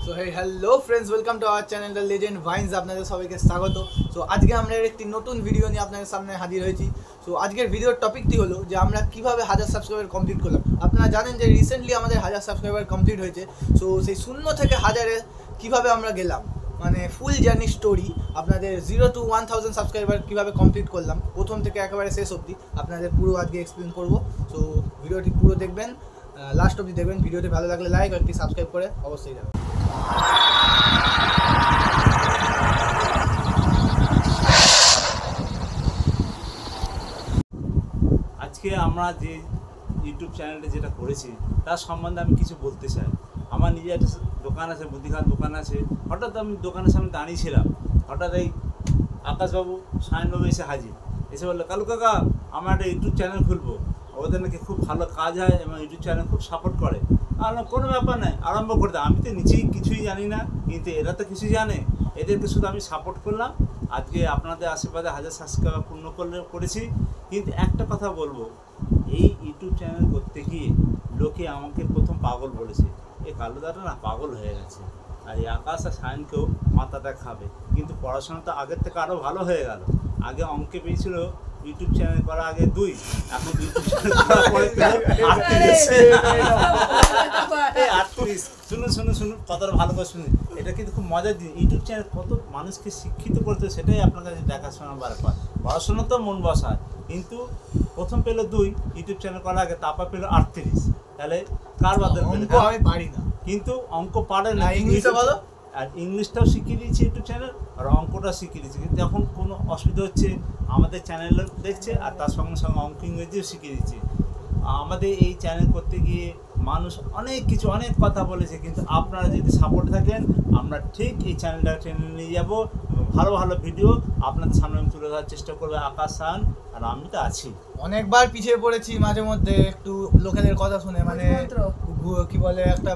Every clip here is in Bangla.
So hello friends, welcome to our channel the legend vines. আপনাদের সবাইকে স্বাগত। সো আজকে আমরা একটি নতুন ভিডিও নিয়ে আপনাদের সামনে হাজির হয়েছি। সো আজকের ভিডিওর টপিকটি হলো যে আমরা কিভাবে 1000 সাবস্ক্রাইবার কমপ্লিট করলাম। আপনারা জানেন যে রিসেন্টলি আমাদের 1000 সাবস্ক্রাইবার কমপ্লিট হয়েছে। সো সেই 0 থেকে 1000-এ কীভাবে আমরা গেলাম, মানে ফুল জার্নি স্টোরি, আপনাদের 0 to 1000 সাবস্ক্রাইবার কীভাবে কমপ্লিট করলাম প্রথম থেকে একেবারে শেষ অবধি আপনাদের পুরো আজকে এক্সপ্লেন করবো। সো ভিডিওটি পুরো দেখবেন, লাস্ট অবধি দেখবেন। ভিডিওটি ভালো লাগলে লাইক আর একটি সাবস্ক্রাইব করে অবশ্যই যাবেন। আজকে আমরা যে ইউটিউব চ্যানেলটা যেটা করেছি তার সম্বন্ধে আমি কিছু বলতে চাই। আমার নিজের একটা দোকান আছে, মুদিখানা দোকান আছে। হঠাৎ আমি দোকানের সামনে দাঁড়িয়েছিলাম, হঠাৎ এই আকাশবাবু সায়নবাবু এসে হাজির, এসে বললো, কালু কাকা আমরা একটা ইউটিউব চ্যানেল খুলবো, ওদের নাকি খুব ভালো কাজ হয় এবং ইউটিউব চ্যানেল খুব সাপোর্ট করে। আর কোনো ব্যাপার নয়, আরম্ভ করে দেয়। আমি তো নিচেই কিছুই জানি না, কিন্তু এরা তো কিছুই জানে, এদেরকে শুধু আমি সাপোর্ট করলাম। আজকে আপনাদের আশীর্বাদে 1000 সাবস্ক্রাইবার পূর্ণ করেছি। কিন্তু একটা কথা বলবো, এই ইউটিউব চ্যানেল করতে গিয়ে লোকে আমাকে প্রথম পাগল বলেছে, এই কালুদাটা না পাগল হয়ে গেছে, আর এই আকাশ আর সায়নকেও মাথাটা খাবে। কিন্তু পড়াশোনা তো আগের থেকে আরও ভালো হয়ে গেল। আগে অঙ্কে পেয়েছিল ইউটিউব চ্যানেল করা আগে 2, এখন ইউটিউব চ্যানেল করার পরে 38। শুনুন কতটা ভালো করে শুনুন, এটা কিন্তু খুব মজার দিন। ইউটিউব চ্যানেল কত মানুষকে শিক্ষিত করতে, সেটাই আপনার কাছে দেখাশোনার ব্যাপার। পড়াশোনা তো মন বসায়, কিন্তু প্রথম পেলো 2 ইউটিউব চ্যানেল করার আগে, তারপর পেলো 38। তাহলে কার বাদে আমি পারি না, কিন্তু অঙ্ক পারে না, ইংলিশে ভালো, আর ইংলিশটাও শিখিয়ে দিয়েছে ইউটিউব চ্যানেল, আর অঙ্কটা শিখিয়ে দিয়েছে। কিন্তু এখন কোনো অসুবিধা হচ্ছে, আমাদের চ্যানেল দেখছে আর তার সঙ্গে সঙ্গে অঙ্ক ইংরেজিও শিখিয়ে দিচ্ছে। আমাদের এই চ্যানেল করতে গিয়ে মানুষ অনেক কিছু অনেক কথা বলেছে, কিন্তু আপনারা যদি সাপোর্ট থাকেন আমরা ঠিক এই চ্যানেলটা টেনে নিয়ে যাবো এবং ভালো ভালো ভিডিও আপনাদের সামনে আমি তুলে ধরার চেষ্টা করবো। আকাশ সান আর আমি তো আছি। অনেকবার পিছিয়ে পড়েছি মাঝে মধ্যে একটু লোকেদের কথা শুনে, মানে কি বলে একটা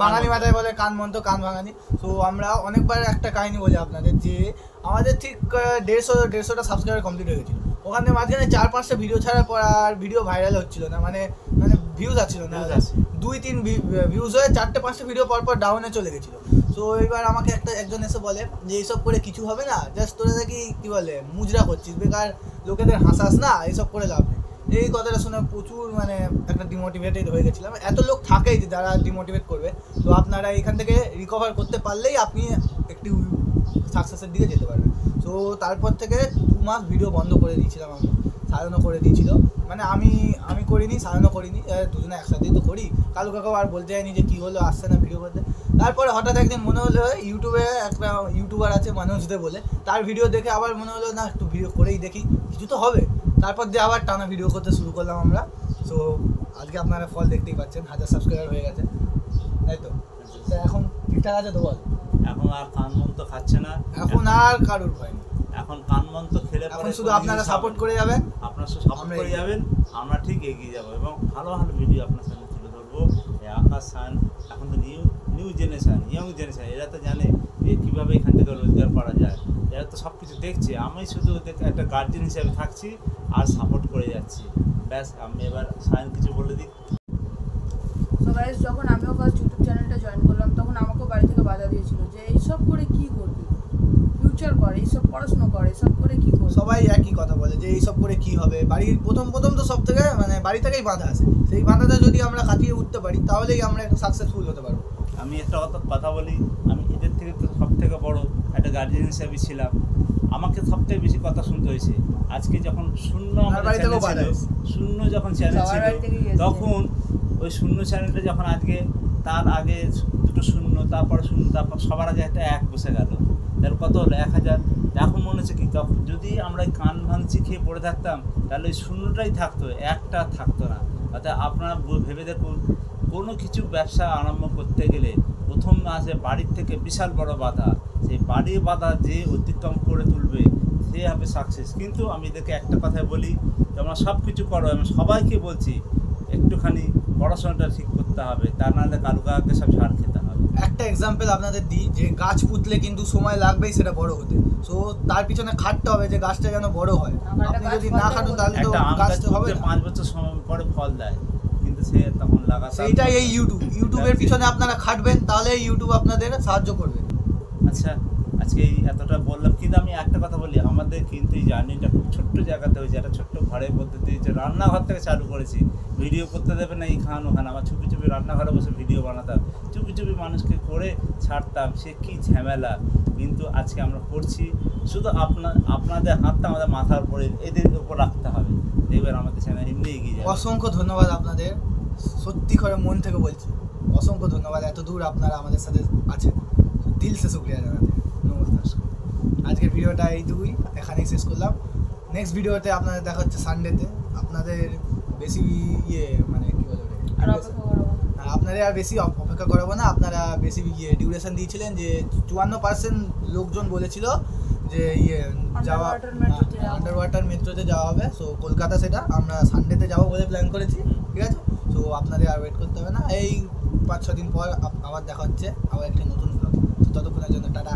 বাঙালি মাথায় বলে কান মন্ত কান ভাঙানি। তো আমরা অনেকবার একটা কাহিনী বলি আপনাদের, যে আমাদের ঠিক 150টা সাবস্ক্রাইবার কমপ্লিট হয়ে গেছিল। ওখানে মাঝখানে 4-5টা ভিডিও ছাড়ার পর আর ভিডিও ভাইরাল হচ্ছিল না, মানে ভিউজ আসছিল না, 2-3 ভিউজ হয়ে 4-5টা ভিডিও পর ডাউনে চলে গেছিলো। তো এইবার আমাকে একজন এসে বলে যে এইসব করে কিছু হবে না, জাস্ট তোরা দেখি কি বলে মুজরা করছিস, বেকার লোকেদের হাসাস না, এইসব করে লাভ নেই। এই কথাটা শুনে প্রচুর মানে একটা ডিমোটিভেটেড হয়ে গেছিলাম। এত লোক থাকেই যে যারা ডিমোটিভেট করবে। তো আপনারা এখান থেকে রিকভার করতে পারলেই আপনি একটি সাকসেসের দিকে যেতে পারবেন। তো তারপর থেকে 2 মাস ভিডিও বন্ধ করে দিয়েছিলাম আমি, সায়নও করে দিয়েছিল। মানে আমি করিনি, সায়নও করিনি, দুজনে একসাথেই তো করি। কালু কাকাও আর বলতে যায়নি যে কী হলো, আসছে না ভিডিও করতে। তারপরে হঠাৎ একদিন মনে হলো ইউটিউবে একটা ইউটিউবার আছে মানুষদের বলে, তার ভিডিও দেখে আবার মনে হলো না একটু ভিডিও করেই দেখি, কিছু তো হবে। তারপর দিয়ে আবার টানা ভিডিও করতে শুরু করলাম আমরা। সো আজকে আপনারা ফল দেখতেই পাচ্ছেন, 1000 সাবস্ক্রাইবার হয়ে গেছে, তাই তো? এখন ঠিকঠাক আছে তো বল? এখন আর কান মন তো খাচ্ছে না, এখন আর কারোর ভয় নেই। এখন কান মন তো খেলে এখন শুধু আপনারা সাপোর্ট করে যাবেন, আপনারা সাপোর্ট করে যাবেন, আমরা ঠিক এগিয়ে যাবো এবং ভালো ভালো ভিডিও আপনার সামনে তুলে ধরবো। এই আকাশ সান এখন তো নিউ জেনারেশান, ইয়ং জেনারেশান, এরা তো জানে যে কীভাবে এখান থেকে রোজগার করা যায়। এরা তো সব কিছু দেখছে, আমি শুধু একটা গার্জিয়ান হিসাবে থাকছি আর সাপোর্ট করে যাচ্ছি। ব্যাস, আমি এবার সায়ন কিছু বলে দিই। তো গাইস, যখন আমিও ফার্স্ট ইউটিউব চ্যানেলটা জয়েন করলাম, তখন আমাকেও বাড়ি থেকে বাধা দিয়েছিল যে এইসব করে কী করবি, ফিউচার করে, এইসব পড়াশুনো করে, এইসব করে কী করবি। সবাই একই কথা বলে যে এইসব করে কী হবে। বাড়ির প্রথম তো সব থেকে মানে বাড়ি থেকেই বাধা আসে। সেই বাধাটা যদি আমরা কাটিয়ে উঠতে পারি তাহলেই আমরা একটু সাকসেসফুল হতে পারবো। আমি একটা কথা বলি, আমি এদের থেকে তো সব থেকে বড় একটা গার্জিয়ান হিসাবে ছিলাম, আমাকে সব থেকে বেশি কথা শুনতে হয়েছে। আজকে যখন শূন্য যখন চ্যানেল ছিল, তখন ওই শূন্য চ্যানেলটা যখন আজকে তার আগে 2টো শূন্য, তারপর শূন্য, তারপর সবার আগে একটা 1 বসে গেল, তার কত হলো 1000। এখন মনে হচ্ছে কি, তখন যদি আমরা কান ভাঙচি খেয়ে পড়ে থাকতাম তাহলে ওই শূন্যটাই থাকতো, 1টা থাকতো না। অর্থাৎ আপনারা ভেবে দেখুন, কোনো কিছু ব্যবসা আরম্ভ করতে গেলে প্রথম আসে বাড়ির থেকে বিশাল বড় বাধা। সেই বাড়ির বাধা যে অতিক্রম করে তুলবে সে হবে সাকসেস। কিন্তু আমি এদেরকে একটা কথাই বলি, তোমরা সব কিছু করো, আমি সবাইকে বলছি একটুখানি পড়াশোনাটা ঠিক করতে হবে, তা নাহলে কালু কাকাকে সব ছাড় খেতে হবে। একটা এক্সাম্পল আপনাদের দিই, যে গাছ পুঁতলে কিন্তু সময় লাগবেই সেটা বড় হতে। সো তার পিছনে খাটতে হবে যে গাছটা যেন বড় হয়। আপনি যদি না খাটুন তাহলে তো গাছটা হবে না। 5 বছর সময় পরে ফল দেয়, কিন্তু সে তখন লাগাতার সেইটাই এই ইউটিউবের পিছনে আপনারা খাটবেন, তাহলে ইউটিউব আপনাদের সাহায্য করবে। আচ্ছা, আজকে এই এতটা বললাম, কিন্তু আমি একটা কথা বলি, আমাদের কিন্তু এই জার্নিটা খুব ছোট্ট জায়গাতে হয়েছে, একটা ছোট্ট ঘরের মধ্যে দিয়ে যে রান্নাঘর থেকে চালু করেছি। ভিডিও করতে দেবে না এই খান ওখানে, আমার চুপি চুপি রান্নাঘরে বসে ভিডিও বানাতাম, চুপি চুপি মানুষকে করে ছাড়তাম, সে কী ঝামেলা। কিন্তু আজকে আমরা করছি, শুধু আপনাদের হাতটা আমাদের মাথার উপরে এদের উপর রাখতে হবে, দেখবেন আমাদের চ্যানেল এমনি এগিয়ে যাবে। অসংখ্য ধন্যবাদ আপনাদের, সত্যি করে মন থেকে বলছি অসংখ্য ধন্যবাদ, এত দূর আপনারা আমাদের সাথে আছেন, দিল সে শুক্রিয়া জানাতে। নমস্কার। আজকের ভিডিওটা এইটুকুই, এখানেই শেষ করলাম। নেক্সট ভিডিওতে আপনাদের দেখা হচ্ছে সানডেতে। আপনাদের বেশি মানে কি বলে আর অপেক্ষা করবো না। আপনাদের আর বেশি অপেক্ষা করাবো না, আপনারা বেশি ডিউরেশন দিয়েছিলেন যে 54% লোকজন বলেছিল যে যাওয়া আন্ডার ওয়াটার মেট্রোতে যাওয়া হবে। সো কলকাতা সেটা আমরা সানডেতে যাবো বলে প্ল্যান করেছি, ঠিক আছে? সো আপনাদের আর ওয়েট করতে হবে না, এই 5-6 দিন পর আবার দেখা হচ্ছে আবার একটা নতুন ব্লগ। তো ততক্ষণের জন্য টাটা।